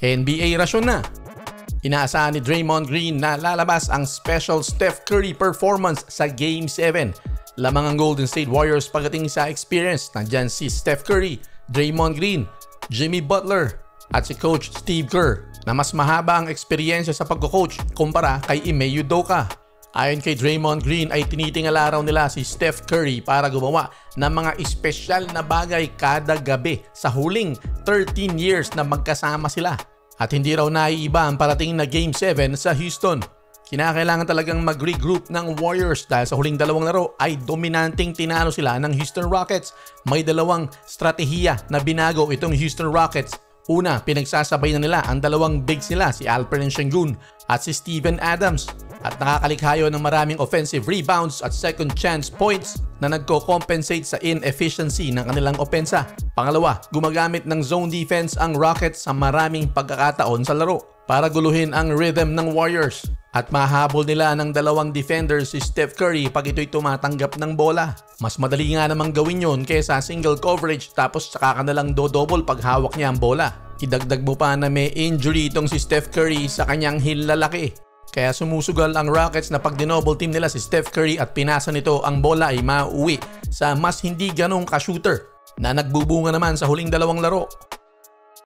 NBA rasyon na. Inaasahan ni Draymond Green na lalabas ang special Steph Curry performance sa Game 7. Lamang ang Golden State Warriors pagdating sa experience. Nandyan si Steph Curry, Draymond Green, Jimmy Butler at si Coach Steve Kerr na mas mahaba ang eksperyensya sa pagko-coach kumpara kay Ime Udoka. Ayon kay Draymond Green ay tinitingala raw nila si Steph Curry para gumawa ng mga espesyal na bagay kada gabi sa huling 13 years na magkasama sila. At hindi raw naiiba ang parating na Game 7 sa Houston. Kinakailangan talagang mag-regroup ng Warriors dahil sa huling dalawang laro ay dominanteng tinalo sila ng Houston Rockets. May dalawang strategiya na binago itong Houston Rockets. Una, pinagsasabay na nila ang dalawang bigs nila si Alperen Sengun at si Steven Adams. At nakakalikhayo ng maraming offensive rebounds at second chance points na nagko-compensate sa inefficiency ng kanilang opensa. Pangalawa, gumagamit ng zone defense ang Rockets sa maraming pagkakataon sa laro para guluhin ang rhythm ng Warriors. At mahabol nila ng dalawang defenders si Steph Curry pag ito'y tumatanggap ng bola. Mas madali nga namang gawin yon kaysa single coverage tapos saka ka nalang do-double pag hawak niya ang bola. Idagdag mo pa na may injury itong si Steph Curry sa kanyang heel lalaki. Kaya sumusugal ang Rockets na pag dinoble team nila si Steph Curry at pinasa nito ang bola ay mauwi sa mas hindi ganong ka-shooter na nagbubunga naman sa huling dalawang laro.